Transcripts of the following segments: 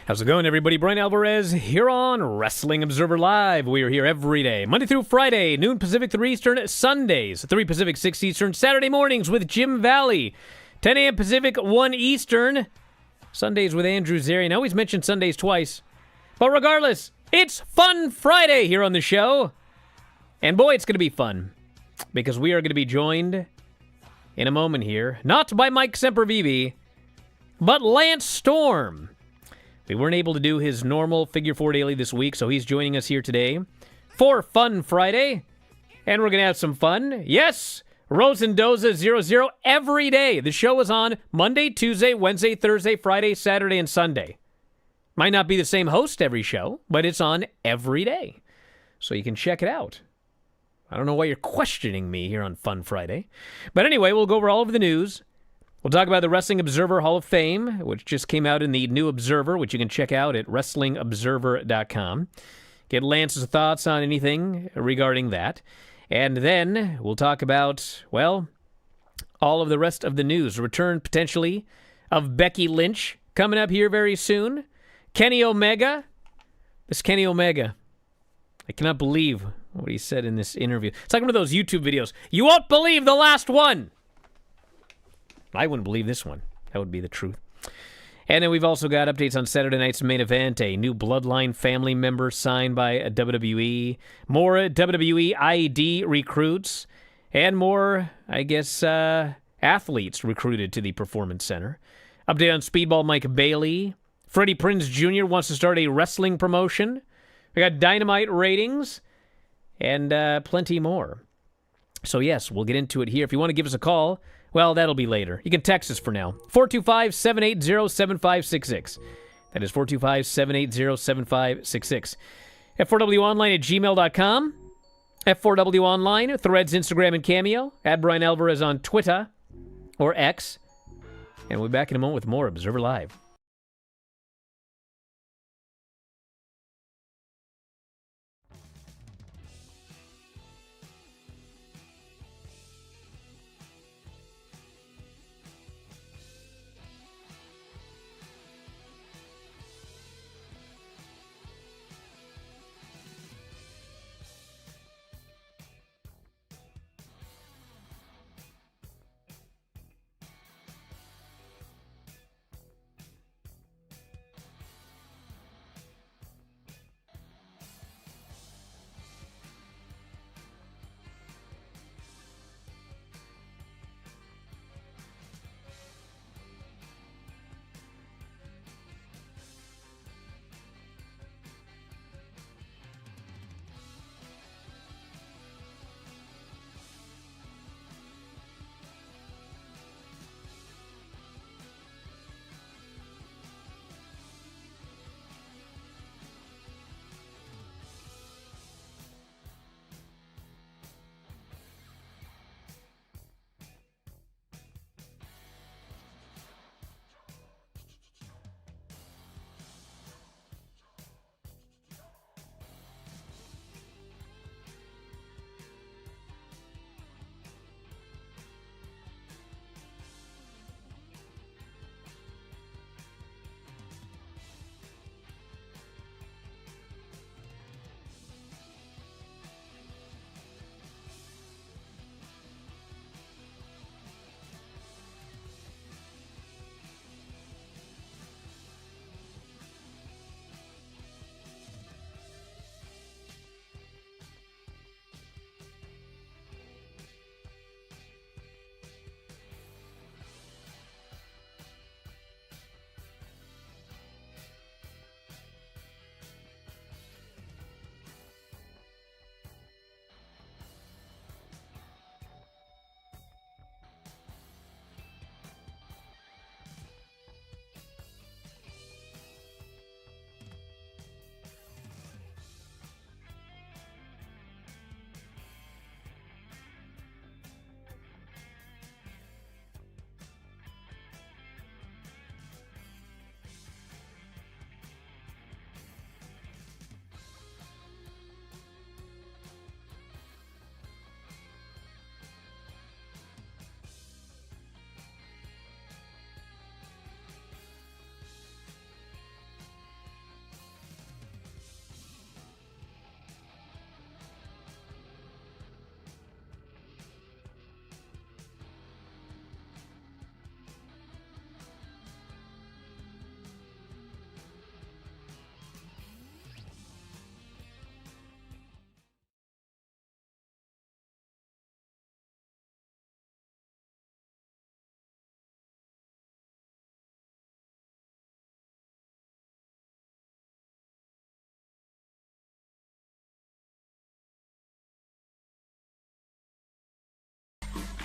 How's it going, everybody? Bryan Alvarez here on Wrestling Observer Live. We are here every day, Monday through Friday, noon Pacific, 3 Eastern, Sundays, 3 Pacific, 6 Eastern, Saturday mornings with Jim Valley, 10 a.m. Pacific, 1 Eastern, Sundays with Andrew Zarian. I always mention Sundays twice, but regardless, it's Fun Friday here on the show. And boy, it's going to be fun, because we are going to be joined in a moment here, not by Mike Sempervive, but Lance Storm. We weren't able to do his normal Figure 4 Daily this week, so he's joining us here today for Fun Friday. And we're going to have some fun. Yes, Rosendoza 00 every day. The show is on Monday, Tuesday, Wednesday, Thursday, Friday, Saturday, and Sunday. Might not be the same host every show, but it's on every day. So you can check it out. I don't know why you're questioning me here on Fun Friday. But anyway, we'll go over all of the news. We'll talk about the Wrestling Observer Hall of Fame, which just came out in the New Observer, which you can check out at WrestlingObserver.com. Get Lance's thoughts on anything regarding that. And then we'll talk about, well, all of the rest of the news. Return, potentially, of Becky Lynch coming up here very soon. Kenny Omega. This Kenny Omega. I cannot believe what he said in this interview. It's like one of those YouTube videos. You won't believe the last one. I wouldn't believe this one. That would be the truth. And then we've also got updates on Saturday night's main event, a new Bloodline family member signed by WWE, more WWE ID recruits, and more, I guess, athletes recruited to the Performance Center. Update on Speedball Mike Bailey. Freddie Prinze Jr. wants to start a wrestling promotion. We got Dynamite ratings and plenty more. So yes, we'll get into it here. If you want to give us a call, well, that'll be later. You can text us for now. 425-780-7566. That is 425-780-7566. F4W Online at gmail.com. F4W Online, Threads, Instagram, and Cameo. At Bryan Alvarez on Twitter or X. And we'll be back in a moment with more Observer Live.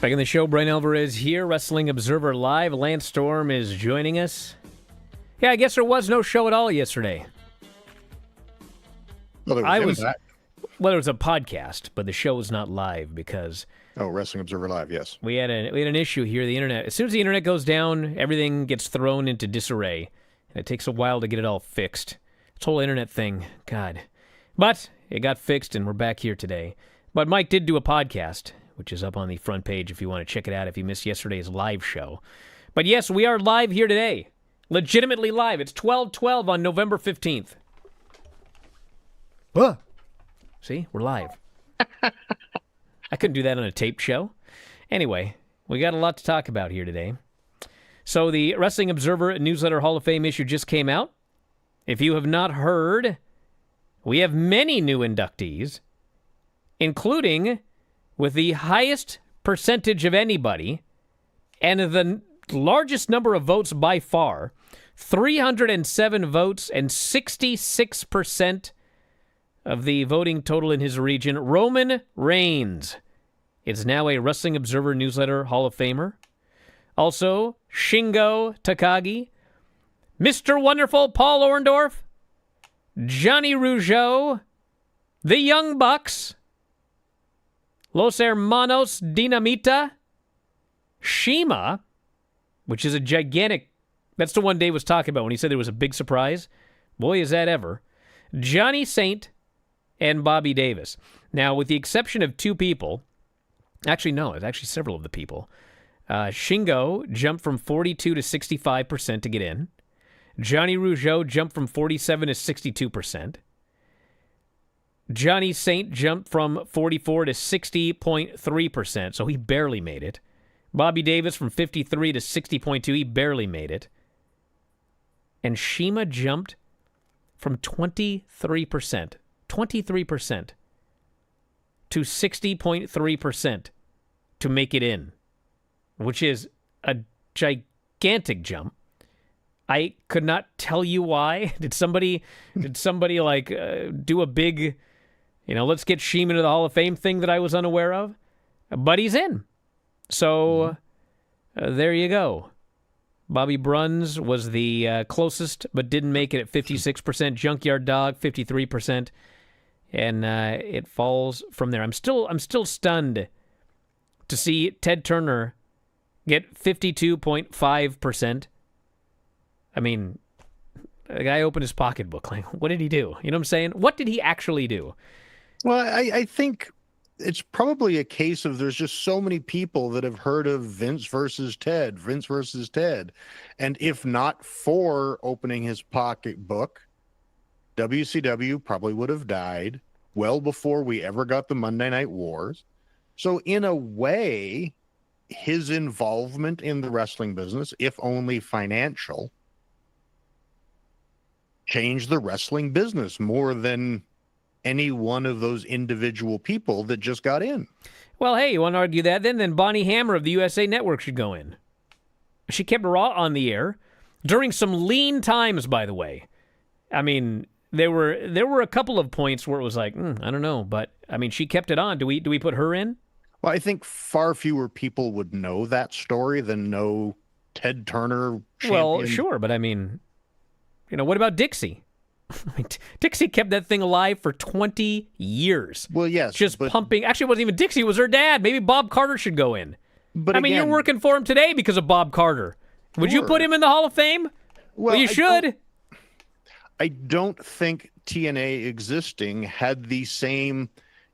Back in the show, Bryan Alvarez here, Wrestling Observer Live. Lance Storm is joining us. Yeah, I guess there was no show at all yesterday. Well, there was Well, there was a podcast, but the show was not live because... Oh, Wrestling Observer Live, yes. We had an issue here. The internet. As soon as the internet goes down, everything gets thrown into disarray, and it takes a while to get it all fixed. This whole internet thing, God. But it got fixed, and we're back here today. But Mike did do a podcast, which is up on the front page if you want to check it out if you missed yesterday's live show. But yes, we are live here today. Legitimately live. It's 12/12 on November 15th. Huh. See? We're live. I couldn't do that on a taped show. Anyway, we got a lot to talk about here today. So the Wrestling Observer Newsletter Hall of Fame issue just came out. If you have not heard, we have many new inductees, including with the highest percentage of anybody and the largest number of votes by far, 307 votes and 66% of the voting total in his region, Roman Reigns is now a Wrestling Observer Newsletter Hall of Famer. Also, Shingo Takagi, Mr. Wonderful Paul Orndorff, Johnny Rougeau, the Young Bucks, Los Hermanos Dinamita, Shima, which is a gigantic... That's the one Dave was talking about when he said there was a big surprise. Boy, is that ever. Johnny Saint and Bobby Davis. Now, with the exception of two people... Actually, no, it's actually several of the people. Shingo jumped from 42 to 65% to get in. Johnny Rougeau jumped from 47 to 62%. Johnny Saint jumped from 44 to 60.3%, so he barely made it. Bobby Davis from 53 to 60.2, he barely made it. And Shima jumped from 23% to 60.3% to make it in, which is a gigantic jump. I could not tell you why. Did somebody like do a big, let's get Shima into the Hall of Fame thing that I was unaware of? But he's in. So there you go. Bobby Bruns was the closest, but didn't make it at 56%. Junkyard Dog, 53%. And it falls from there. I'm still stunned to see Ted Turner get 52.5%. I mean, the guy opened his pocketbook. Like, what did he do? You know what I'm saying? What did he actually do? Well, I think it's probably a case of there's just so many people that have heard of Vince versus Ted. And if not for opening his pocketbook, WCW probably would have died well before we ever got the Monday Night Wars. So in a way, his involvement in the wrestling business, if only financial, changed the wrestling business more than any one of those individual people that just got in. Well, hey, you want to argue that? Then Bonnie Hammer of the USA Network should go in. She kept Raw on the air during some lean times, by the way. I mean, there were a couple of points where it was like, I don't know, but I mean, she kept it on. Do we put her in? Well, I think far fewer people would know that story than know Ted Turner. Well, sure, but I mean, what about Dixie? I mean, Dixie kept that thing alive for 20 years. Well, yes. Just pumping. Actually, it wasn't even Dixie. It was her dad. Maybe Bob Carter should go in. But I mean, you're working for him today because of Bob Carter. Would you put him in the Hall of Fame? Well, you should. I don't think TNA existing had the same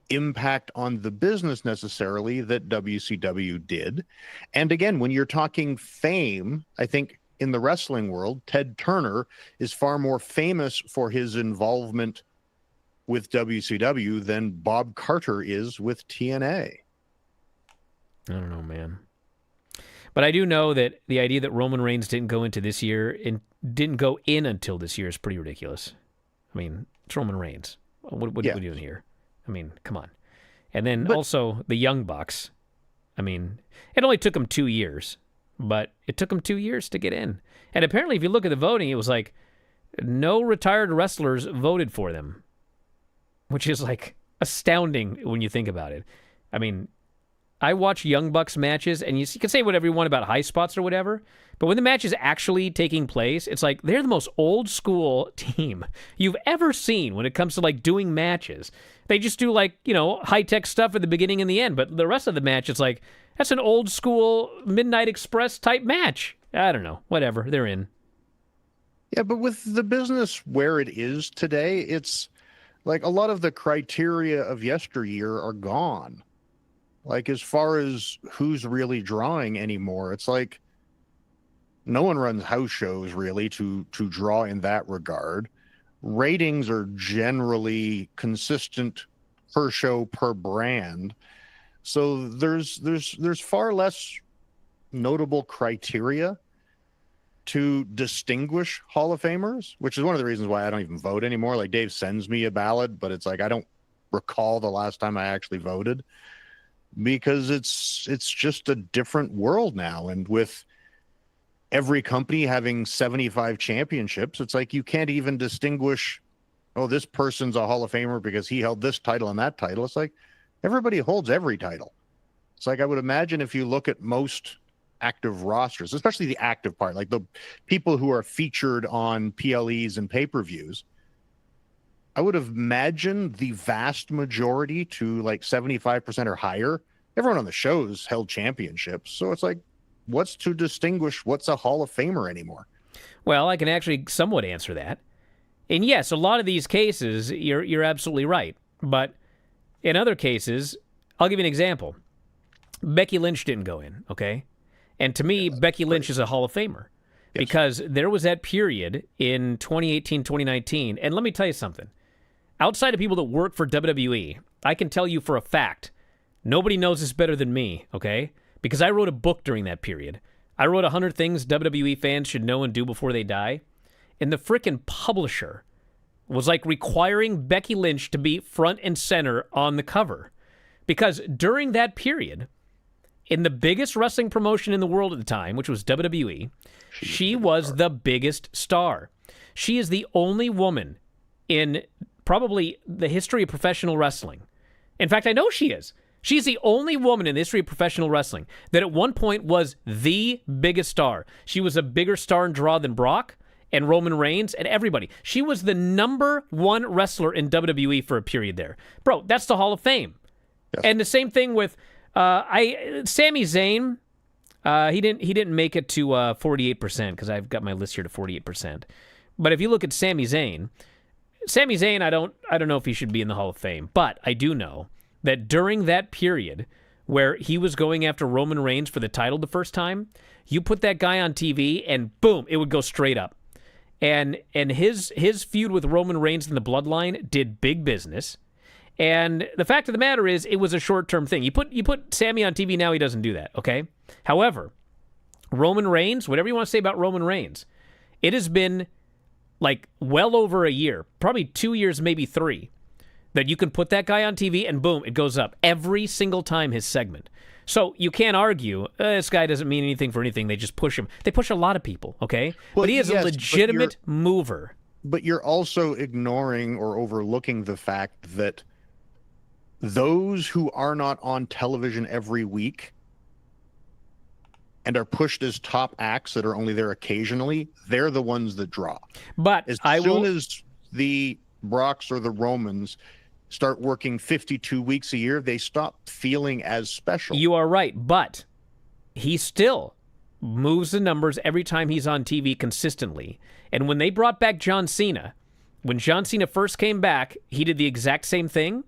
impact on the business necessarily that WCW did. And again, when you're talking fame, I think in the wrestling world, Ted Turner is far more famous for his involvement with WCW than Bob Carter is with TNA. I don't know, man. But I do know that the idea that Roman Reigns didn't go into this year and didn't go in until this year is pretty ridiculous. I mean, it's Roman Reigns. What are we doing here? I mean, come on. And then also the Young Bucks. I mean, it only took them 2 years, but it took them 2 years to get in. And apparently, if you look at the voting, it was like no retired wrestlers voted for them, which is like astounding when you think about it. I mean, I watch Young Bucks matches, and you can say whatever you want about high spots or whatever, but when the match is actually taking place, it's like they're the most old school team you've ever seen when it comes to like doing matches. They just do like, high tech stuff at the beginning and the end, but the rest of the match, it's like that's an old school Midnight Express type match. I don't know, whatever, they're in. Yeah, but with the business where it is today, it's like a lot of the criteria of yesteryear are gone. Like as far as who's really drawing anymore, it's like no one runs house shows really to draw in that regard. Ratings are generally consistent per show per brand. So there's far less notable criteria to distinguish Hall of Famers, which is one of the reasons why I don't even vote anymore. Like Dave sends me a ballot, but it's like I don't recall the last time I actually voted, because it's just a different world now. And with every company having 75 championships, it's like you can't even distinguish, oh, this person's a Hall of Famer because he held this title and that title. It's like everybody holds every title. It's like I would imagine if you look at most active rosters, especially the active part, like the people who are featured on PLEs and pay-per-views, I would have imagined the vast majority, to like 75% or higher, everyone on the shows held championships. So it's like, what's to distinguish what's a Hall of Famer anymore? Well, I can actually somewhat answer that. And yes, a lot of these cases, you're absolutely right. But in other cases, I'll give you an example. Becky Lynch didn't go in, okay? And to me, Becky Lynch is a Hall of Famer because there was that period in 2018, 2019. And let me tell you something. Outside of people that work for WWE, I can tell you for a fact, nobody knows this better than me, okay? Because I wrote a book during that period. I wrote 100 things WWE fans should know and do before they die. And the frickin' publisher was like requiring Becky Lynch to be front and center on the cover. Because during that period, in the biggest wrestling promotion in the world at the time, which was WWE, she was the biggest star. She is the only woman in probably the history of professional wrestling. In fact, I know she is. She's the only woman in the history of professional wrestling that at one point was the biggest star. She was a bigger star and draw than Brock and Roman Reigns and everybody. She was the number one wrestler in WWE for a period there. Bro, that's the Hall of Fame. Yes. And the same thing with Sami Zayn. He didn't make it to 48% because I've got my list here to 48%. But if you look at Sami Zayn, I don't know if he should be in the Hall of Fame, but I do know that during that period where he was going after Roman Reigns for the title the first time, you put that guy on TV and boom, it would go straight up. And his feud with Roman Reigns in the Bloodline did big business. And the fact of the matter is, it was a short-term thing. You put Sammy on TV now, he doesn't do that, okay? However, Roman Reigns, whatever you want to say about Roman Reigns, it has been like well over a year, probably 2 years, maybe 3, that you can put that guy on TV and boom, it goes up every single time his segment. So you can't argue, this guy doesn't mean anything for anything. They just push him. They push a lot of people, okay? Well, but he is a legitimate mover. But you're also ignoring or overlooking the fact that those who are not on television every week and are pushed as top acts that are only there occasionally, they're the ones that draw. But as soon as the Brocks or the Romans start working 52 weeks a year, they stop feeling as special. You are right, but he still moves the numbers every time he's on TV consistently. And when they brought back John Cena, when John Cena first came back, he did the exact same thing.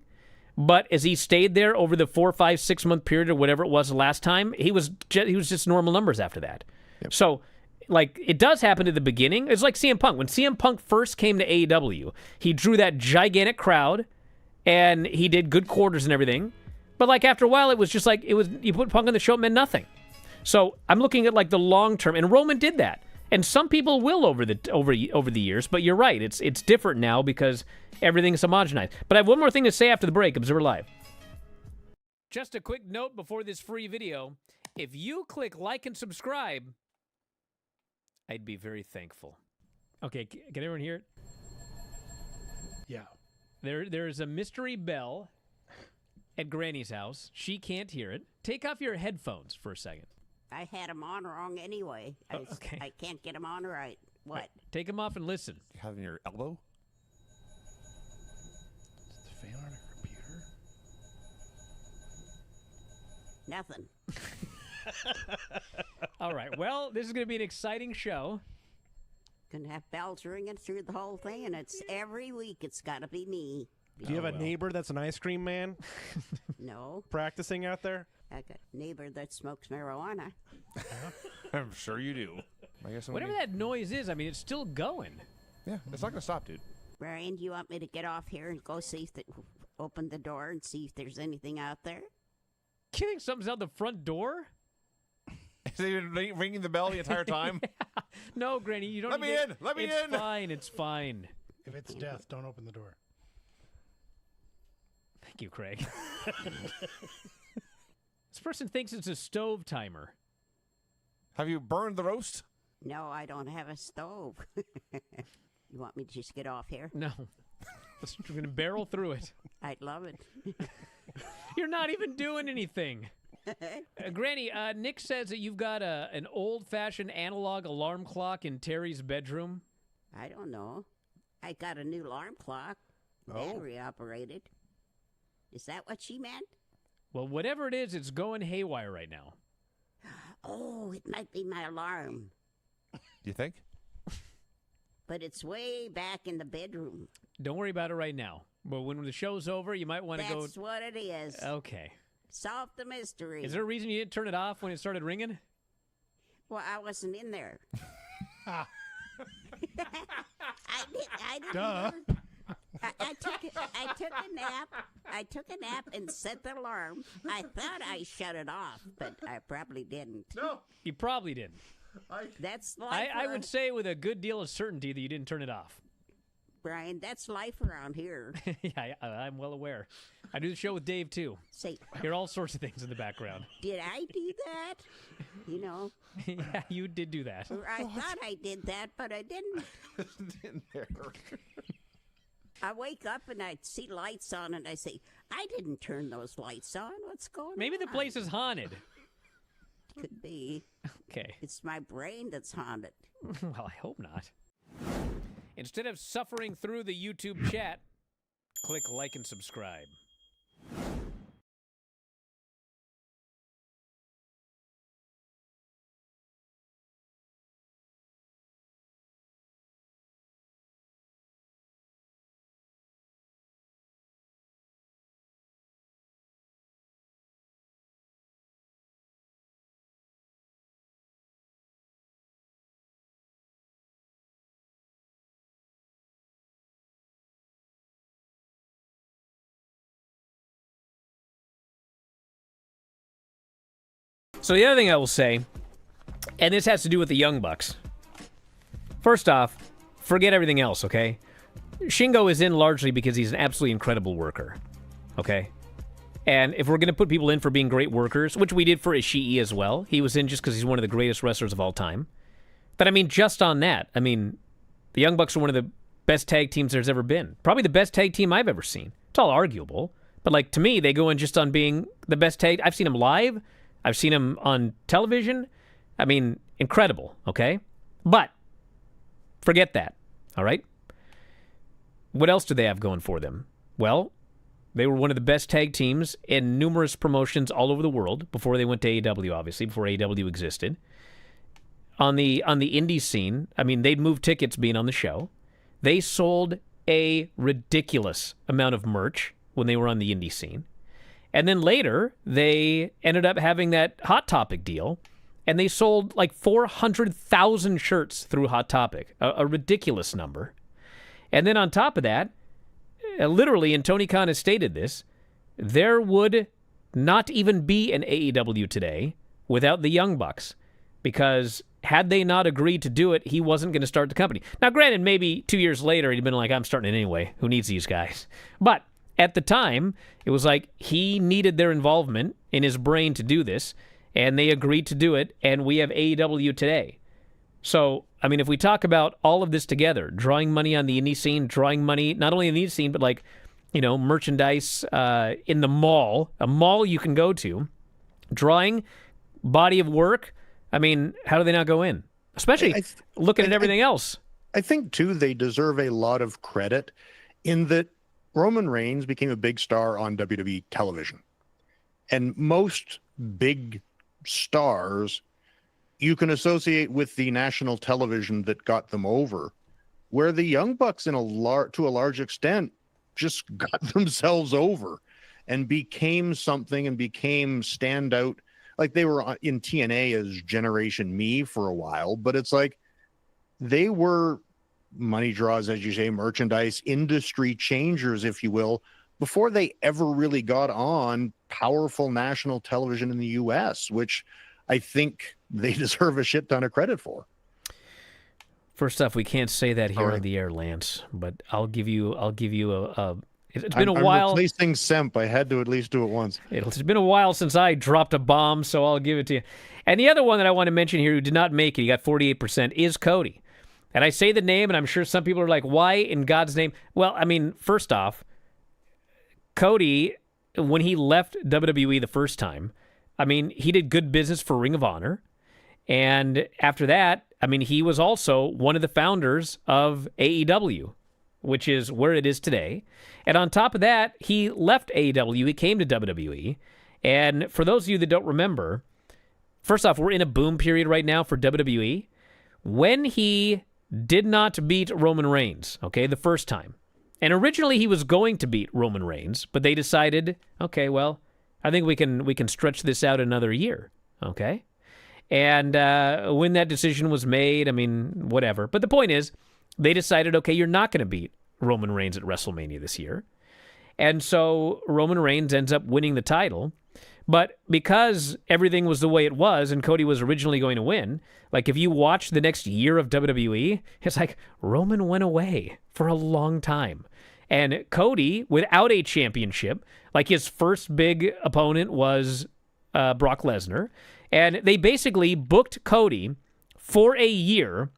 But as he stayed there over the 4, 5, 6 month period or whatever it was the last time, he was just normal numbers after that. Yep. So, like, it does happen at the beginning. It's like CM Punk. When CM Punk first came to AEW, he drew that gigantic crowd, and he did good quarters and everything. But, like, after a while, it was just like, you put Punk on the show, it meant nothing. So, I'm looking at, like, the long term. And Roman did that. And some people will over the years, but you're right. It's different now because everything's homogenized. But I have one more thing to say after the break. Observer Live. Just a quick note before this free video. If you click like and subscribe, I'd be very thankful. Okay, can everyone hear it? Yeah. There is a mystery bell, at Granny's house. She can't hear it. Take off your headphones for a second. I had them on wrong anyway. Okay. I can't get them on right. What? Take them off and listen. You have in your elbow? Is the fan on a computer? Nothing. All right. Well, this is going to be an exciting show. Gonna have bells ringing through the whole thing, and it's every week. It's got to be me. Do you have a neighbor that's an ice cream man No, practicing out there? I got a neighbor that smokes marijuana. I'm sure you do. I guess Whatever that noise is, I mean, it's still going. Yeah, it's not going to stop, dude. Brian, do you want me to get off here and go see if open the door and see if there's anything out there? You think something's out the front door? Is he ringing the bell the entire time? No, Granny, you don't Let need me to- in! Let me it's in! Fine. It's fine. If it's death, don't open the door. Thank you, Craig. This person thinks it's a stove timer. Have you burned the roast? No, I don't have a stove. You want me to just get off here? No. We're going to barrel through it. I'd love it. You're not even doing anything. Granny, Nick says that you've got an old-fashioned analog alarm clock in Terry's bedroom. I don't know. I got a new alarm clock, battery operated. Is that what she meant? Well, whatever it is, it's going haywire right now. Oh, it might be my alarm, You think? but it's way back in the bedroom. Don't worry about it right now. But when the show's over, you might want to go... That's what it is. Okay. Solve the mystery. Is there a reason you didn't turn it off when it started ringing? Well, I wasn't in there. I didn't. Duh. I took a nap. I took a nap and set the alarm. I thought I shut it off, but I probably didn't. No. You probably didn't. That's life. I would say with a good deal of certainty that you didn't turn it off. Brian, that's life around here. Yeah, I'm well aware. I do the show with Dave, too. Say, Hear all sorts of things in the background. did I do that? You know, Yeah, you did do that. or I thought I did that, but I didn't. In there. I wake up and I see lights on, and I say, I didn't turn those lights on. What's going on? Maybe the place is haunted. Could be. Okay. It's my brain that's haunted. Well, I hope not. Instead of suffering through the YouTube chat, click like and subscribe. So the other thing I will say, and this has to do with the Young Bucks. First off, forget everything else, okay? Shingo is in largely because he's an absolutely incredible worker, okay? And if we're going to put people in for being great workers, which we did for Ishii as well, he was in just because he's one of the greatest wrestlers of all time. But I mean, just on that, I mean, the Young Bucks are one of the best tag teams there's ever been. Probably the best tag team I've ever seen. It's all arguable. But like, to me, they go in just on being the best tag. I've seen them live. I've seen them on television. I mean, incredible, okay? But forget that, all right? What else do they have going for them? Well, they were one of the best tag teams in numerous promotions all over the world before they went to AEW, obviously, before AEW existed. On the indie scene, I mean, they'd move tickets being on the show. They sold a ridiculous amount of merch when they were on the indie scene. And then later, they ended up having that Hot Topic deal, and they sold like 400,000 shirts through Hot Topic, a ridiculous number. And then on top of that, literally, and Tony Khan has stated this, there would not even be an AEW today without the Young Bucks, because had they not agreed to do it, he wasn't going to start the company. Now, granted, maybe 2 years later, he'd been like, I'm starting it anyway. Who needs these guys? But at the time, it was like he needed their involvement in his brain to do this, and they agreed to do it, and we have AEW today. So, I mean, if we talk about all of this together, drawing money on the indie scene, drawing money not only in the indie scene, but like merchandise in the mall, a mall you can go to, drawing, body of work. I mean, how do they not go in? Especially looking at everything else. I think, too, they deserve a lot of credit in that Roman Reigns became a big star on WWE television. And most big stars you can associate with the national television that got them over, where the Young Bucks, to a large extent, just got themselves over and became something and became standout. Like they were in TNA as Generation Me for a while, but it's like they were money draws, as you say, merchandise, industry changers, if you will, before they ever really got on powerful national television in the U.S., which I think they deserve a shit ton of credit for. First off, we can't say that here on the air, Lance, but I'll give you a it's been a while. I'm replacing Semp. I had to at least do it once. It's been a while since I dropped a bomb, so I'll give it to you. And the other one that I want to mention here who did not make it, he got 48%, is Cody. And I say the name, and I'm sure some people are like, why in God's name? Well, I mean, first off, Cody, when he left WWE the first time, I mean, he did good business for Ring of Honor. And after that, I mean, he was also one of the founders of AEW, which is where it is today. And on top of that, he left AEW. He came to WWE. And for those of you that don't remember, first off, we're in a boom period right now for WWE. When he did not beat Roman Reigns, okay, the first time. And originally he was going to beat Roman Reigns, but they decided, okay, well, I think we can stretch this out another year, okay? And when that decision was made, I mean, whatever. But the point is, they decided, okay, you're not going to beat Roman Reigns at WrestleMania this year. And so Roman Reigns ends up winning the title. But because everything was the way it was and Cody was originally going to win, like if you watch the next year of WWE, it's like Roman went away for a long time. And Cody, without a championship, like his first big opponent was Brock Lesnar. And they basically booked Cody for a year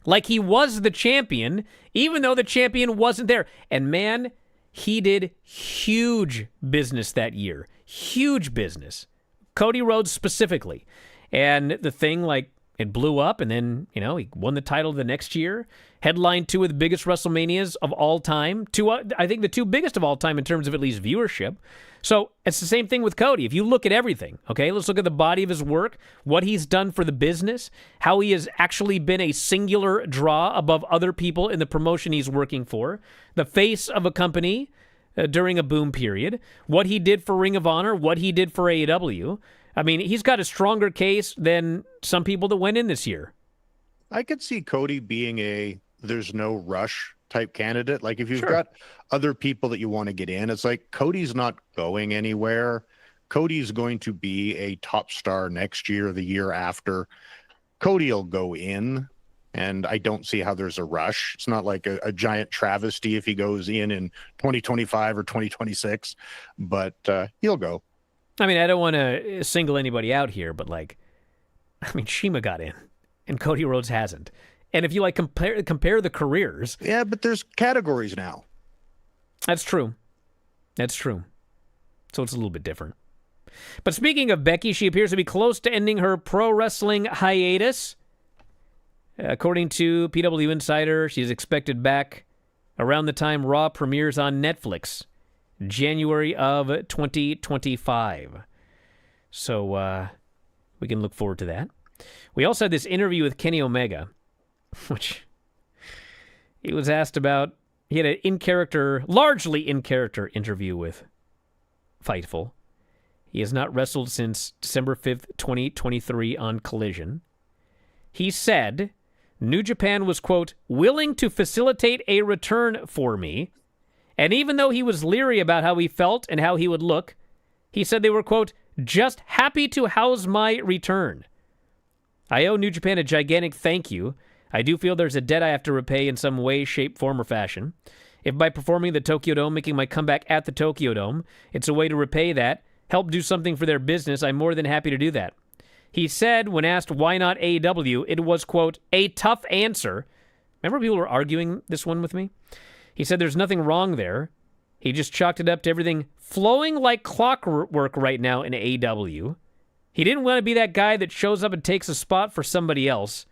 like he was the champion, even though the champion wasn't there. And man, he did huge business that year. Huge business. Cody Rhodes specifically. And the thing, like, it blew up, and then, he won the title the next year. Headlined two of the biggest WrestleManias of all time. I think the two biggest of all time in terms of at least viewership. So it's the same thing with Cody. If you look at everything, okay, let's look at the body of his work, what he's done for the business, how he has actually been a singular draw above other people in the promotion he's working for, the face of a company during a boom period, what he did for Ring of Honor, what he did for AEW. I mean, he's got a stronger case than some people that went in this year. I could see Cody being a there's no rush type candidate. Like if you've got other people that you want to get in, it's like Cody's not going anywhere. Cody's going to be a top star next year, the year after. Cody will go in, and I don't see how there's a rush. It's not like a giant travesty if he goes in 2025 or 2026, but he'll go. I mean, I don't want to single anybody out here, but Shima got in, and Cody Rhodes hasn't. And if you compare the careers, yeah, but there's categories now. That's true. That's true. So it's a little bit different. But speaking of Becky, she appears to be close to ending her pro wrestling hiatus. According to PW Insider, she's expected back around the time Raw premieres on Netflix, January of 2025. So we can look forward to that. We also had this interview with Kenny Omega, which he was asked about. He had an largely in-character interview with Fightful. He has not wrestled since December 5th, 2023 on Collision. He said New Japan was, quote, willing to facilitate a return for me. And even though he was leery about how he felt and how he would look, he said they were, quote, just happy to house my return. I owe New Japan a gigantic thank you. I do feel there's a debt I have to repay in some way, shape, form, or fashion. If by performing the Tokyo Dome, making my comeback at the Tokyo Dome, it's a way to repay that, help do something for their business, I'm more than happy to do that. He said, when asked why not AEW, it was, quote, a tough answer. Remember people were arguing this one with me? He said there's nothing wrong there. He just chalked it up to everything flowing like clockwork right now in AEW. He didn't want to be that guy that shows up and takes a spot for somebody else.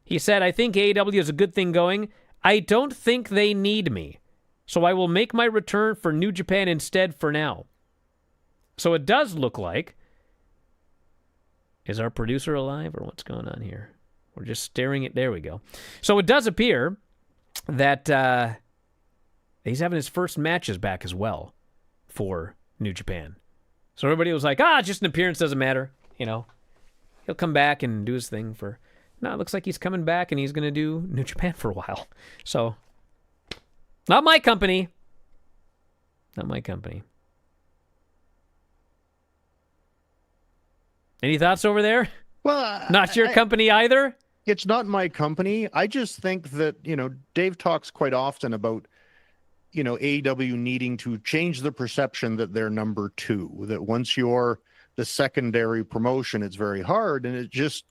He said, I think AEW is a good thing going. I don't think they need me. So I will make my return for New Japan instead for now. So it does look like... Is our producer alive or what's going on here? We're just staring at... There we go. So it does appear that he's having his first matches back as well for New Japan. So everybody was like, just an appearance, doesn't matter. You know, he'll come back and do his thing for... No, it looks like he's coming back and he's going to do New Japan for a while. So, not my company. Not my company. Any thoughts over there? Well, not your company either? It's not my company. I just think that, Dave talks quite often about, AEW needing to change the perception that they're number two, that once you're the secondary promotion, it's very hard. And it just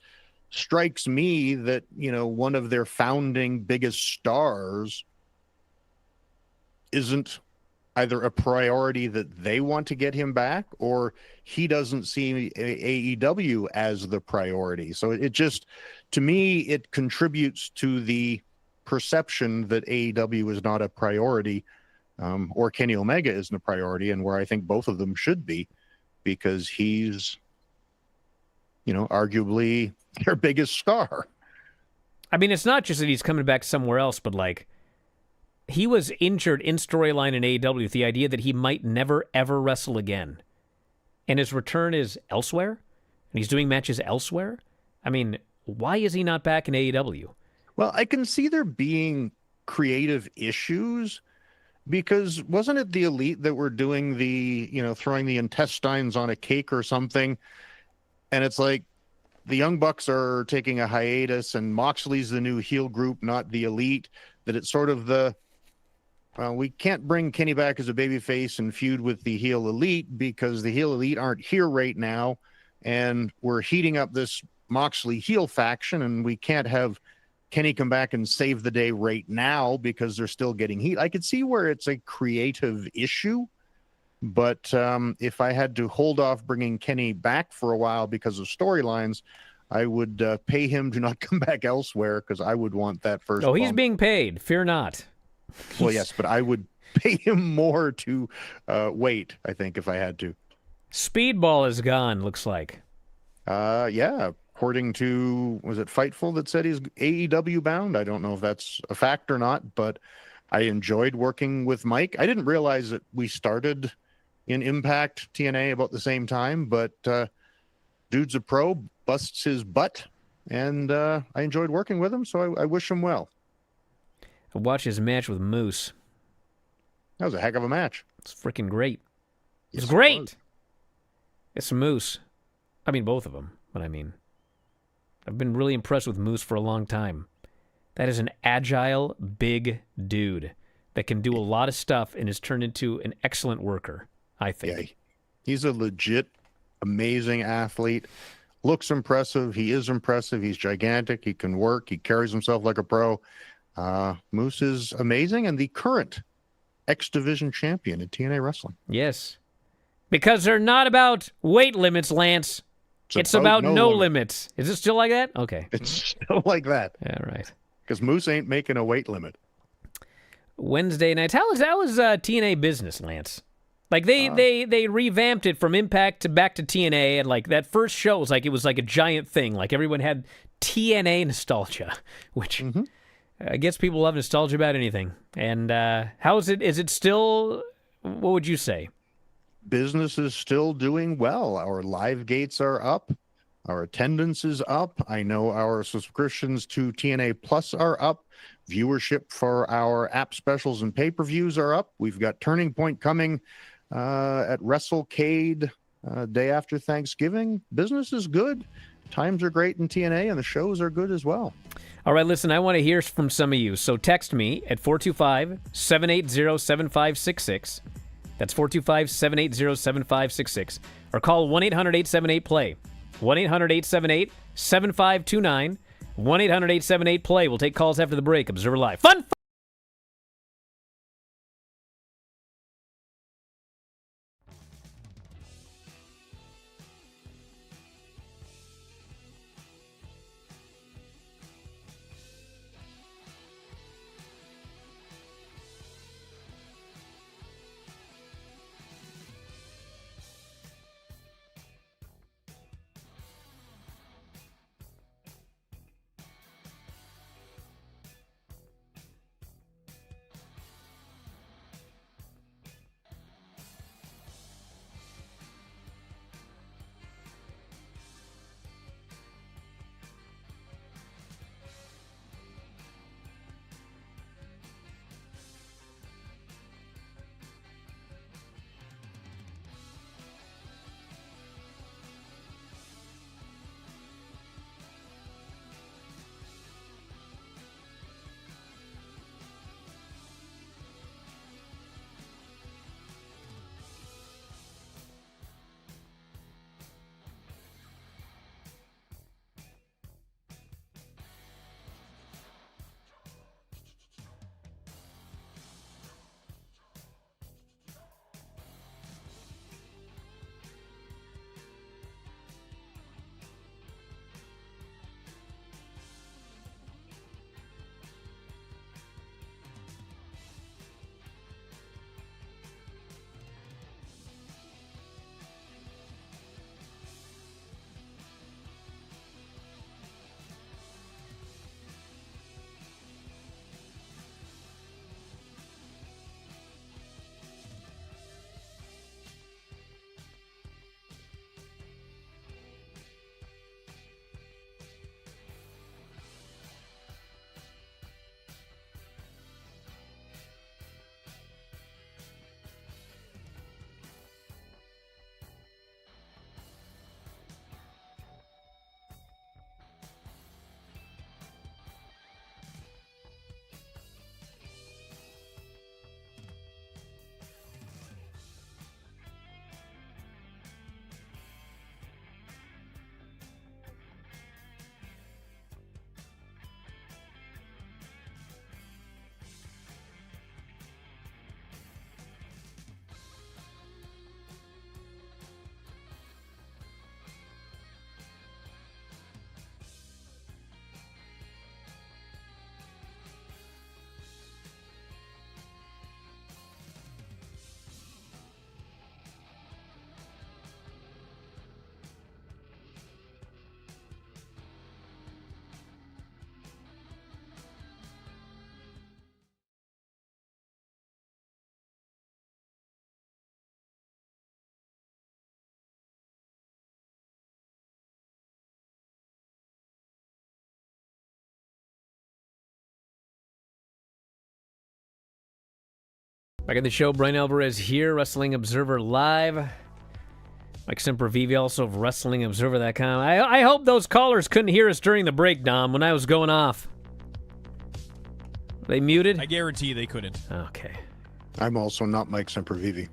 strikes me that, one of their founding biggest stars isn't either a priority that they want to get him back, or he doesn't see AEW as the priority. So it just, to me, it contributes to the perception that AEW is not a priority, or Kenny Omega isn't a priority, and where I think both of them should be, because he's, arguably their biggest star. I mean, it's not just that he's coming back somewhere else, but he was injured in storyline in AEW with the idea that he might never, ever wrestle again. And his return is elsewhere? And he's doing matches elsewhere? I mean, why is he not back in AEW? Well, I can see there being creative issues, because wasn't it the Elite that were doing the, throwing the intestines on a cake or something? And it's like the Young Bucks are taking a hiatus and Moxley's the new heel group, not the Elite, that it's sort of we can't bring Kenny back as a babyface and feud with the heel Elite because the heel Elite aren't here right now. And we're heating up this Moxley heel faction, and we can't have Kenny come back and save the day right now because they're still getting heat. I could see where it's a creative issue, but if I had to hold off bringing Kenny back for a while because of storylines, I would pay him to not come back elsewhere, because I would want that first. Oh, he's being paid. Fear not. Well, yes, but I would pay him more to wait, I think, if I had to. Speedball is gone, looks like. Yeah, according to, was it Fightful that said he's AEW bound? I don't know if that's a fact or not, but I enjoyed working with Mike. I didn't realize that we started in Impact TNA about the same time, but dude's a pro, busts his butt, and I enjoyed working with him, so I wish him well. I watched his match with Moose. That was a heck of a match. It's freaking great. It's Yes, great. it was. It's Moose. I mean, both of them, but I've been really impressed with Moose for a long time. That is an agile, big dude that can do a lot of stuff and has turned into an excellent worker, I think. Yeah, he's a legit, amazing athlete. Looks impressive. He is impressive. He's gigantic. He can work. He carries himself like a pro. Moose is amazing, and the current X Division champion in TNA Wrestling. Yes. Because they're not about weight limits, Lance. It's about no limits. Is it still like that? Okay. It's still like that. Yeah, right. Because Moose ain't making a weight limit. Wednesday nights. How was TNA business, Lance? Like they revamped it from Impact to back to TNA, and like that first show was like a giant thing. Like everyone had TNA nostalgia, which I guess people love nostalgia about anything. And how is it? Is it still? What would you say? Business is still doing well. Our live gates are up. Our attendance is up. I know our subscriptions to TNA Plus are up. Viewership for our app specials and pay-per-views are up. We've got Turning Point coming at WrestleCade day after Thanksgiving. Business is good. Times are great in TNA, and the shows are good as well. All right, listen, I want to hear from some of you. So text me at 425-780-7566. That's 425-780-7566. Or call 1-800-878-PLAY. 1-800-878-7529. 1-800-878-PLAY. We'll take calls after the break. Observer Live. Fun! Back in the show, Bryan Alvarez here, Wrestling Observer Live. Mike Sempervive, also of WrestlingObserver.com. I hope those callers couldn't hear us during the break, Dom, when I was going off. They muted? I guarantee they couldn't. Okay. I'm also not Mike Sempervive.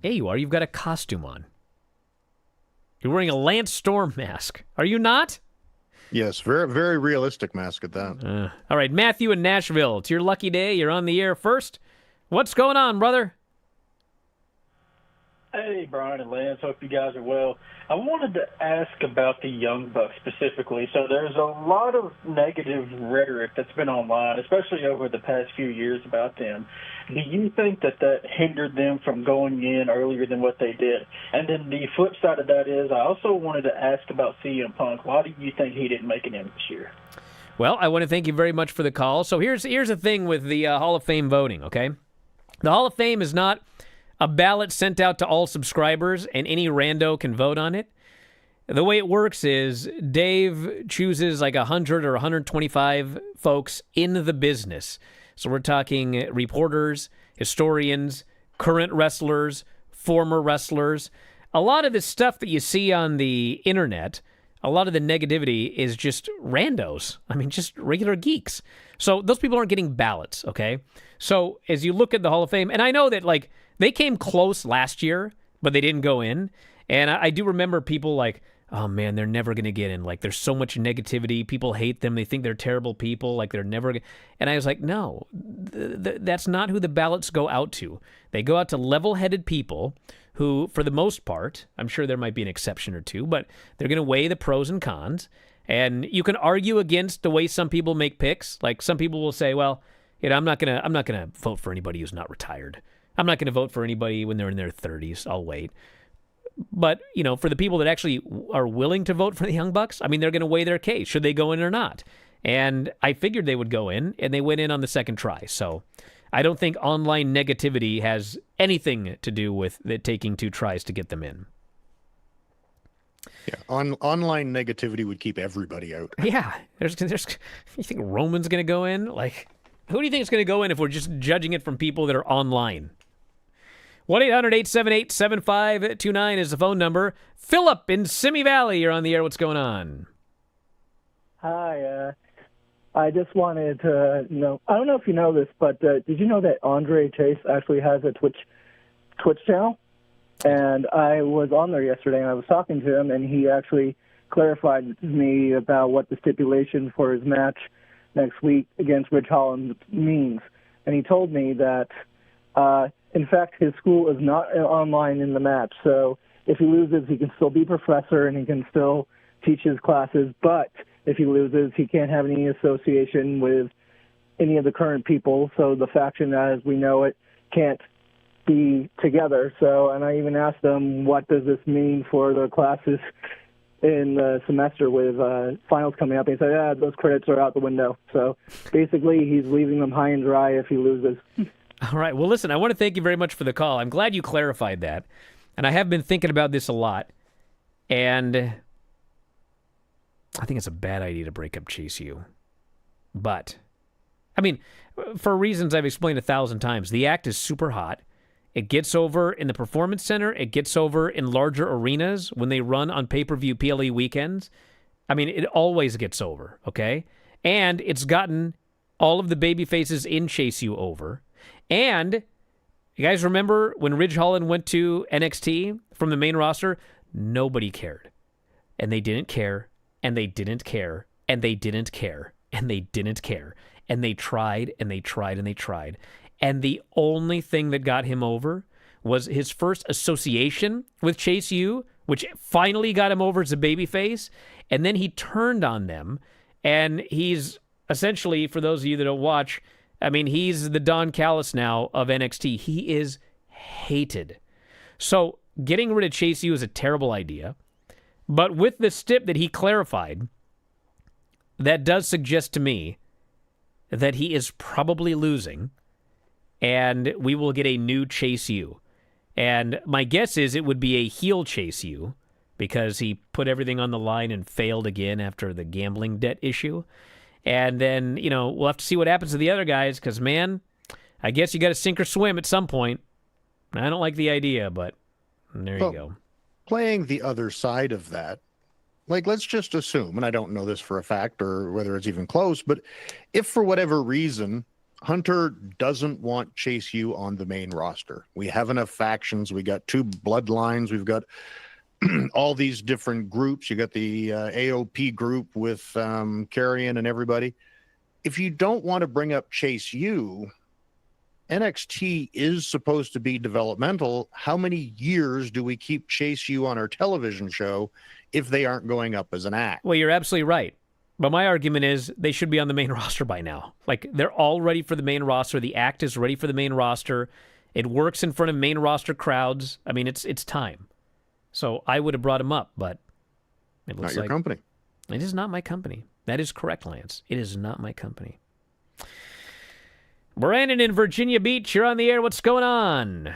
Yeah, you are. You've got a costume on. You're wearing a Lance Storm mask. Are you not? Yes, very, very realistic mask at that. All right, Matthew in Nashville. It's your lucky day. You're on the air first. What's going on, brother? Hey, Brian and Lance. Hope you guys are well. I wanted to ask about the Young Bucks specifically. So there's a lot of negative rhetoric that's been online, especially over the past few years about them. Do you think that hindered them from going in earlier than what they did? And then the flip side of that is I also wanted to ask about CM Punk. Why do you think he didn't make it in this year? Well, I want to thank you very much for the call. So here's the thing with the Hall of Fame voting, okay? The Hall of Fame is not a ballot sent out to all subscribers and any rando can vote on it. The way it works is Dave chooses like 100 or 125 folks in the business. So we're talking reporters, historians, current wrestlers, former wrestlers. A lot of the stuff that you see on the internet, a lot of the negativity is just randos. I mean, just regular geeks. So those people aren't getting ballots, okay? So as you look at the Hall of Fame, and I know that like they came close last year, but they didn't go in. And I do remember people like, oh man, they're never going to get in. Like there's so much negativity. People hate them. They think they're terrible people. Like they're never going to. And I was like, no, that's not who the ballots go out to. They go out to level-headed people who, for the most part, I'm sure there might be an exception or two, but they're going to weigh the pros and cons. And you can argue against the way some people make picks. Like some people will say, well, you know, I'm not gonna vote for anybody who's not retired. I'm not going to vote for anybody when they're in their 30s. I'll wait. But, you know, for the people that actually are willing to vote for the Young Bucks, I mean, they're going to weigh their case. Should they go in or not? And I figured they would go in, and they went in on the second try. So I don't think online negativity has anything to do with it taking 2 tries to get them in. Yeah, online negativity would keep everybody out. Yeah. There's. You think Roman's going to go in? Like, who do you think is going to go in if we're just judging it from people that are online? 1-800-878-7529 is the phone number. Philip in Simi Valley, you're on the air. What's going on? Hi. I just wanted to know, I don't know if you know this, but did you know that Andre Chase actually has a Twitch channel? And I was on there yesterday, and I was talking to him, and he actually clarified to me about what the stipulation for his match next week against Ridge Holland means. And he told me that, in fact, his school is not online in the match. So if he loses, he can still be professor and he can still teach his classes. But if he loses, he can't have any association with any of the current people. So the faction, as we know it, can't be together. So, and I even asked him, what does this mean for the classes in the semester with finals coming up? And he said, those credits are out the window. So basically, he's leaving them high and dry if he loses. All right. Well, listen, I want to thank you very much for the call. I'm glad you clarified that. And I have been thinking about this a lot. And I think it's a bad idea to break up Chase U. But, I mean, for reasons I've explained 1,000 times, the act is super hot. It gets over in the Performance Center. It gets over in larger arenas when they run on pay-per-view PLE weekends. I mean, it always gets over, okay? And it's gotten all of the baby faces in Chase U over. And you guys remember when Ridge Holland went to NXT from the main roster? Nobody cared. And they didn't care, and they didn't care, and they didn't care, and they didn't care. And they tried, and they tried, and they tried. And the only thing that got him over was his first association with Chase U, which finally got him over as a babyface. And then he turned on them. And he's essentially, for those of you that don't watch, I mean, he's the Don Callis now of NXT. He is hated. So getting rid of Chase U is a terrible idea. But with the stip that he clarified, that does suggest to me that he is probably losing. And we will get a new Chase U. And my guess is it would be a heel Chase U because he put everything on the line and failed again after the gambling debt issue. And then, you know, we'll have to see what happens to the other guys because, man, I guess you got to sink or swim at some point. I don't like the idea, but there you go. Playing the other side of that, like, let's just assume, and I don't know this for a fact or whether it's even close, but if for whatever reason Hunter doesn't want Chase U on the main roster, we have enough factions, we got 2 bloodlines, we've got all these different groups, you got the AOP group with Carrion and everybody. If you don't want to bring up Chase U, NXT is supposed to be developmental. How many years do we keep Chase U on our television show if they aren't going up as an act? Well, you're absolutely right. But my argument is they should be on the main roster by now. Like, they're all ready for the main roster. The act is ready for the main roster. It works in front of main roster crowds. I mean, it's time. So I would have brought him up, but it looks Not your company. It is not my company. That is correct, Lance. It is not my company. Brandon in Virginia Beach, you're on the air. What's going on?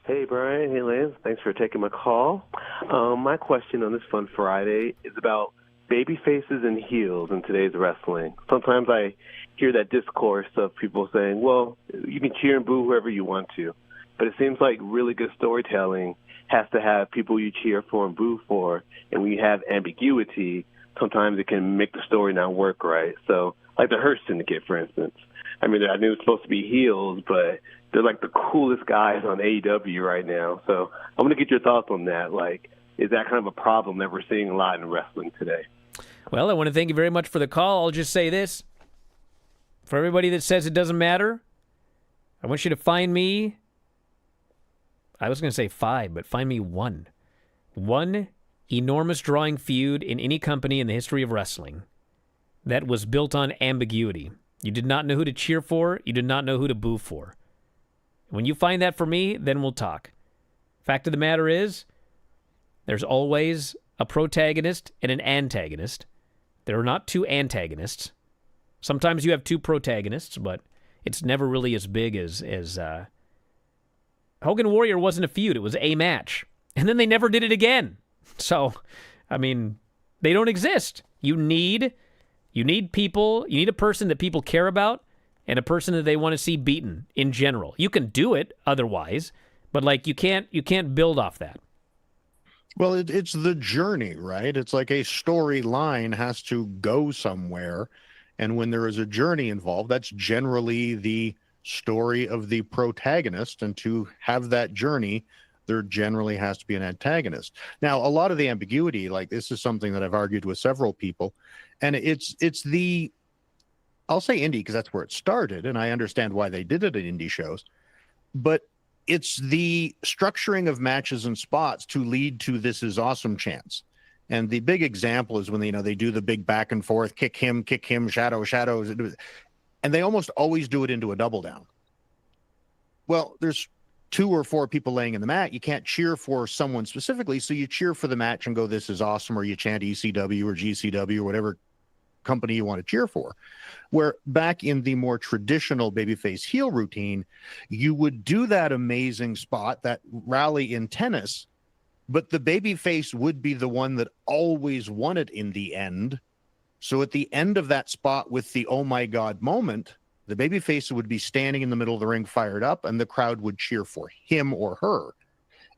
Hey, Brian. Hey, Lance. Thanks for taking my call. My question on this Fun Friday is about baby faces and heels in today's wrestling. Sometimes I hear that discourse of people saying, well, you can cheer and boo whoever you want to. But it seems like really good storytelling has to have people you cheer for and boo for. And when you have ambiguity, sometimes it can make the story not work right. So, like the Hurt Syndicate, for instance. I mean, I knew it was supposed to be heels, but they're like the coolest guys on AEW right now. So I want to get your thoughts on that. Like, is that kind of a problem that we're seeing a lot in wrestling today? Well, I want to thank you very much for the call. I'll just say this. For everybody that says it doesn't matter, I want you to find me. I was going to say 5, but find me 1. 1 enormous drawing feud in any company in the history of wrestling that was built on ambiguity. You did not know who to cheer for. You did not know who to boo for. When you find that for me, then we'll talk. Fact of the matter is, there's always a protagonist and an antagonist. There are not 2 antagonists. Sometimes you have 2 protagonists, but it's never really as big as Hogan Warrior wasn't a feud. It was a match. And then they never did it again. So, I mean, they don't exist. You need people, you need a person that people care about and a person that they want to see beaten in general. You can do it otherwise, but like you can't build off that. Well, it's the journey, right? It's like a storyline has to go somewhere. And when there is a journey involved, that's generally the story of the protagonist. And to have that journey, there generally has to be an antagonist. Now, a lot of the ambiguity, like this is something that I've argued with several people, and it's the, I'll say indie because that's where it started, and I understand why they did it at indie shows, but it's the structuring of matches and spots to lead to this is awesome chants. And the big example is when they do the big back and forth, kick him, shadows, and they almost always do it into a double down. Well, there's 2 or 4 people laying in the mat. You can't cheer for someone specifically, so you cheer for the match and go, this is awesome, or you chant ECW or GCW or whatever company you want to cheer for. Where back in the more traditional babyface heel routine, you would do that amazing spot, that rally in tennis, but the babyface would be the one that always won it in the end. So at the end of that spot with the oh my God moment, the babyface would be standing in the middle of the ring fired up, and the crowd would cheer for him or her.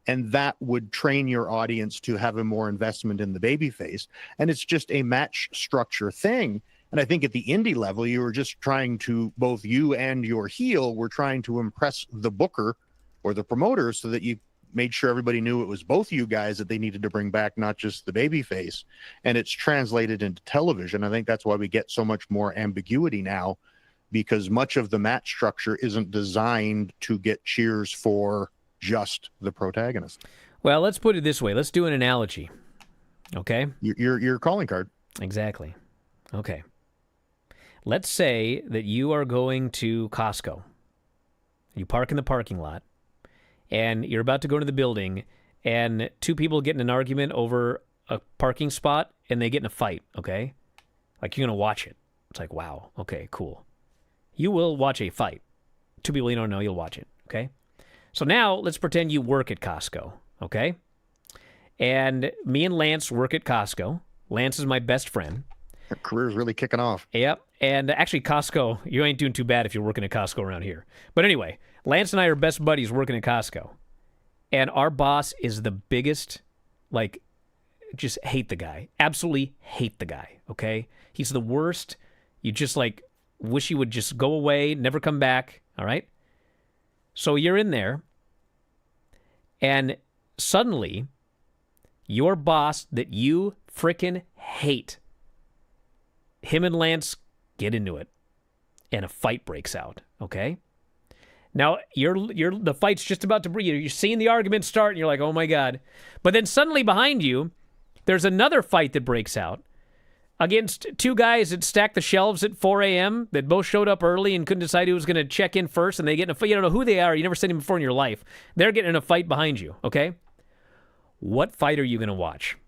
And that would train your audience to have a more investment in the babyface. And it's just a match structure thing. And I think at the indie level, you were just trying to, both you and your heel were trying to impress the booker or the promoter so that you made sure everybody knew it was both you guys that they needed to bring back, not just the babyface. And it's translated into television. I think that's why we get so much more ambiguity now, because much of the match structure isn't designed to get cheers for just the protagonist. Well, let's put it this way. Let's do an analogy. Okay? Your calling card. Exactly. Okay. Let's say that you are going to Costco. You park in the parking lot, and you're about to go to the building, and 2 people get in an argument over a parking spot, and they get in a fight, okay? Like, you're going to watch it. It's like, wow, okay, cool. You will watch a fight. 2 people you don't know, you'll watch it, okay? So now, let's pretend you work at Costco, okay? And me and Lance work at Costco. Lance is my best friend. Your career's really kicking off. Yep. And actually, Costco, you ain't doing too bad if you're working at Costco around here. But anyway, Lance and I are best buddies working at Costco. And our boss is the biggest, like, just hate the guy. Absolutely hate the guy, okay? He's the worst. You just, like, wish he would just go away, never come back, all right? So you're in there, and suddenly, your boss that you frickin' hate, him and Lance get into it, and a fight breaks out, okay? Now, the fight's just about to break. You're seeing the argument start, and you're like, oh, my God. But then suddenly behind you, there's another fight that breaks out against two guys that stacked the shelves at 4 a.m. that both showed up early and couldn't decide who was going to check in first, and they get in a fight. You don't know who they are. You never seen them before in your life. They're getting in a fight behind you, okay? What fight are you going to watch?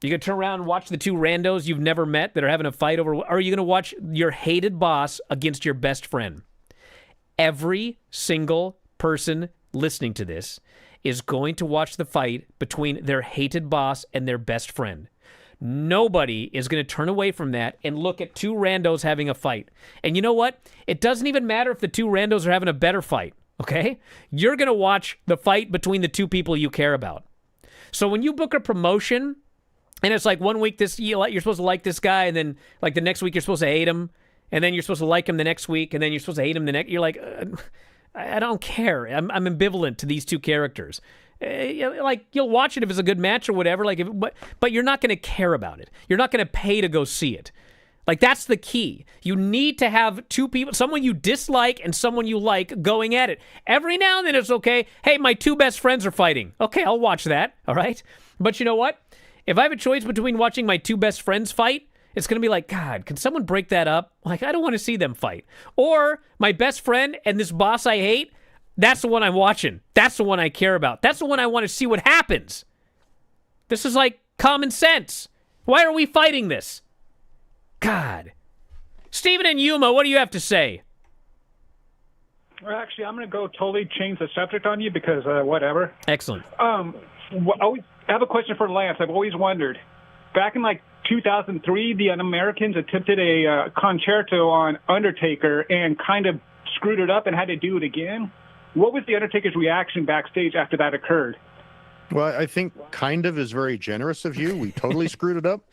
You going to turn around and watch the two randos you've never met that are having a fight over, or are you going to watch your hated boss against your best friend? Every single person listening to this is going to watch the fight between their hated boss and their best friend. Nobody is going to turn away from that and look at two randos having a fight. And you know what? It doesn't even matter if the two randos are having a better fight, okay? You're going to watch the fight between the two people you care about. So when you book a promotion, and it's like 1 week you're supposed to like this guy, and then like the next week you're supposed to hate him, and then you're supposed to like him the next week, and then you're supposed to hate him the next. You're like, I don't care. I'm ambivalent to these two characters. Like, you'll watch it if it's a good match or whatever. Like, but you're not going to care about it. You're not going to pay to go see it. Like, that's the key. You need to have two people, someone you dislike and someone you like, going at it. Every now and then it's okay. Hey, my two best friends are fighting. Okay, I'll watch that. All right. But you know what? If I have a choice between watching my two best friends fight, it's going to be like, God, can someone break that up? Like, I don't want to see them fight. Or my best friend and this boss I hate, that's the one I'm watching. That's the one I care about. That's the one I want to see what happens. This is like common sense. Why are we fighting this? God. Stephen and Yuma, what do you have to say? Well, actually, I'm going to go totally change the subject on you because whatever. Excellent. I have a question for Lance. I've always wondered. Back in like 2003, the Un-Americans attempted a concerto on Undertaker and kind of screwed it up and had to do it again. What was the Undertaker's reaction backstage after that occurred? Well, I think kind of is very generous of you. We totally screwed it up.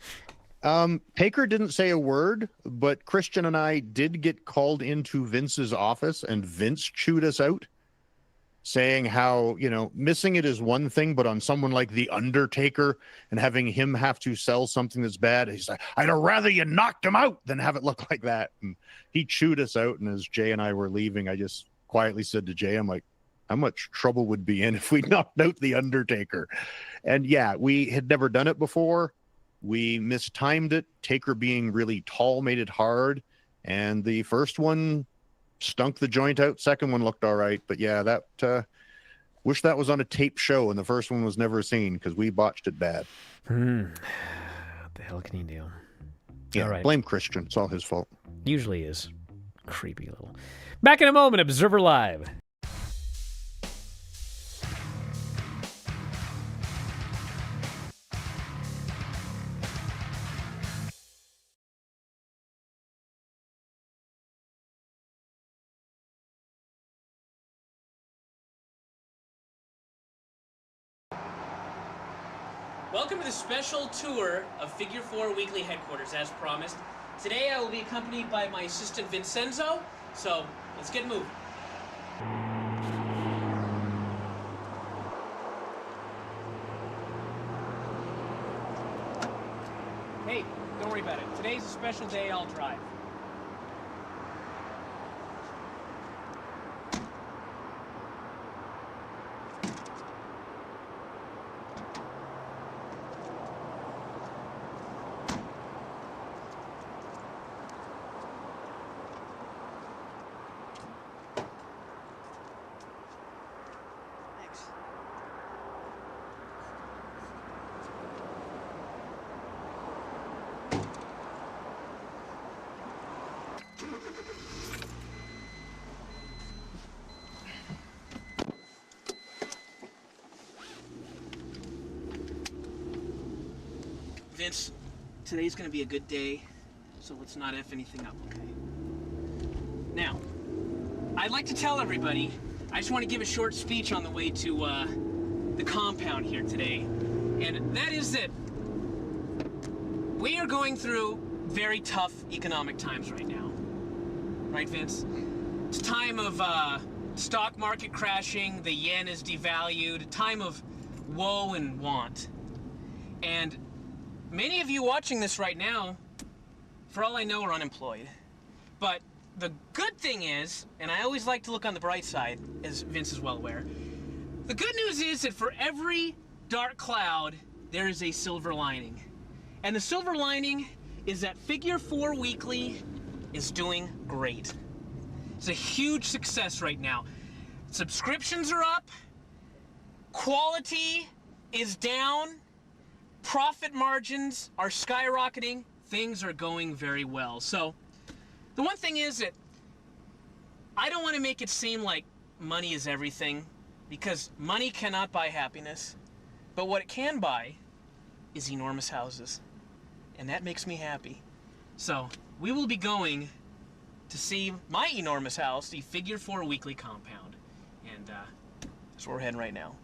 Taker didn't say a word, but Christian and I did get called into Vince's office, and Vince chewed us out, saying how, missing it is one thing, but on someone like The Undertaker and having him have to sell something that's bad, he's like, I'd rather you knocked him out than have it look like that. And he chewed us out. And as Jay and I were leaving, I just quietly said to Jay, I'm like, how much trouble would be in if we knocked out The Undertaker? And yeah, we had never done it before. We mistimed it. Taker being really tall made it hard. And the first one stunk the joint out. Second one looked all right. But yeah, that wish that was on a tape show and the first one was never seen because we botched it bad. What the hell can you do? Yeah, all right. Blame Christian. It's all his fault. Usually is. Creepy little. Back in a moment, Observer Live. Welcome to the special tour of Figure 4 Weekly Headquarters, as promised. Today I will be accompanied by my assistant Vincenzo, so let's get moving. Hey, don't worry about it. Today's a special day, I'll drive. Vince, today's gonna be a good day. so let's not F anything up, okay? Now, I'd like to tell everybody, I just want to give a short speech on the way to the compound here today. And that is that we are going through very tough economic times right now. Right, Vince? It's a time of stock market crashing, the yen is devalued, a time of woe and want. And many of you watching this right now, for all I know, are unemployed. But the good thing is, and I always like to look on the bright side, as Vince is well aware, the good news is that for every dark cloud, there is a silver lining. And the silver lining is that Figure 4 Weekly is doing great. It's a huge success right now. Subscriptions are up, quality is down, profit margins are skyrocketing, things are going very well. So the one thing is that I don't want to make it seem like money is everything, because money cannot buy happiness, but what it can buy is enormous houses, and that makes me happy. So we will be going to see my enormous house, the Figure 4 Weekly compound, and that's where we're heading right now.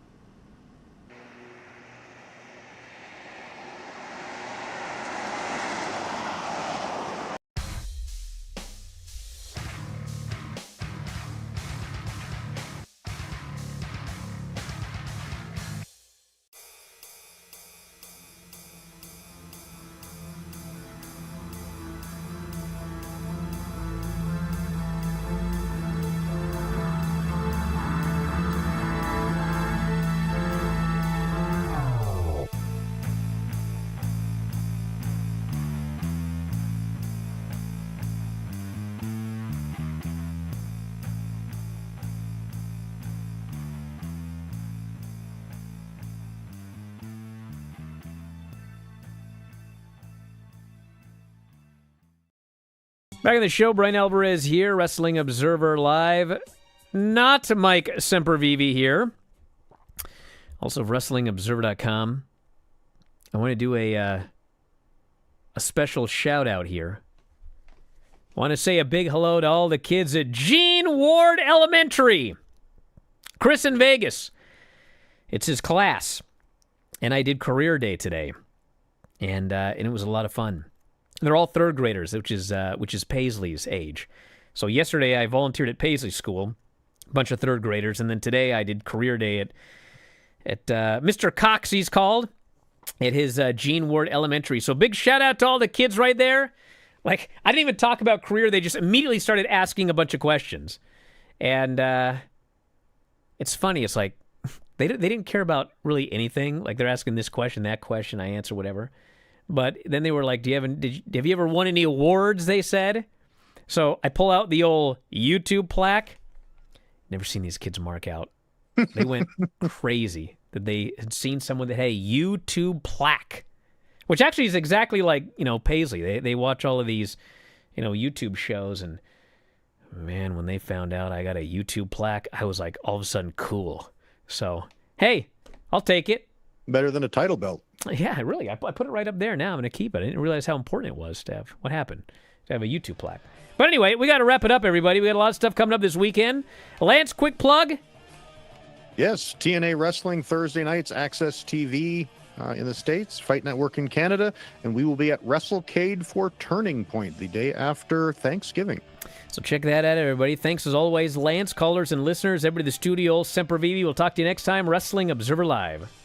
Back in the show, Bryan Alvarez here, Wrestling Observer Live. Not Mike Sempervive here. Also of WrestlingObserver.com. I want to do a special shout-out here. I want to say a big hello to all the kids at Gene Ward Elementary. Chris in Vegas. It's his class. And I did career day today. And it was a lot of fun. They're all third graders, which is Paisley's age. So yesterday I volunteered at Paisley School, a bunch of third graders, and then today I did career day at Mr. Cox, he's called, at his Gene Ward Elementary. So big shout out to all the kids right there. Like, I didn't even talk about career, they just immediately started asking a bunch of questions. And it's funny, it's like, they didn't care about really anything. Like, they're asking this question, that question, I answer whatever. But then they were like, have you ever won any awards, they said? So I pull out the old YouTube plaque. Never seen these kids mark out. They went crazy that they had seen someone that had a YouTube plaque, which actually is exactly like, Paisley. They watch all of these, YouTube shows. And, man, when they found out I got a YouTube plaque, I was like, all of a sudden, cool. So, hey, I'll take it. Better than a title belt. Yeah, really. I put it right up there now. I'm going to keep it. I didn't realize how important it was to have. What happened? To have a YouTube plaque. But anyway, we got to wrap it up, everybody. We got a lot of stuff coming up this weekend. Lance, quick plug. Yes, TNA Wrestling Thursday nights, Access TV in the States, Fight Network in Canada, and we will be at WrestleCade for Turning Point the day after Thanksgiving. So check that out, everybody. Thanks as always, Lance, callers and listeners, everybody in the studio, Sempervive. We'll talk to you next time, Wrestling Observer Live.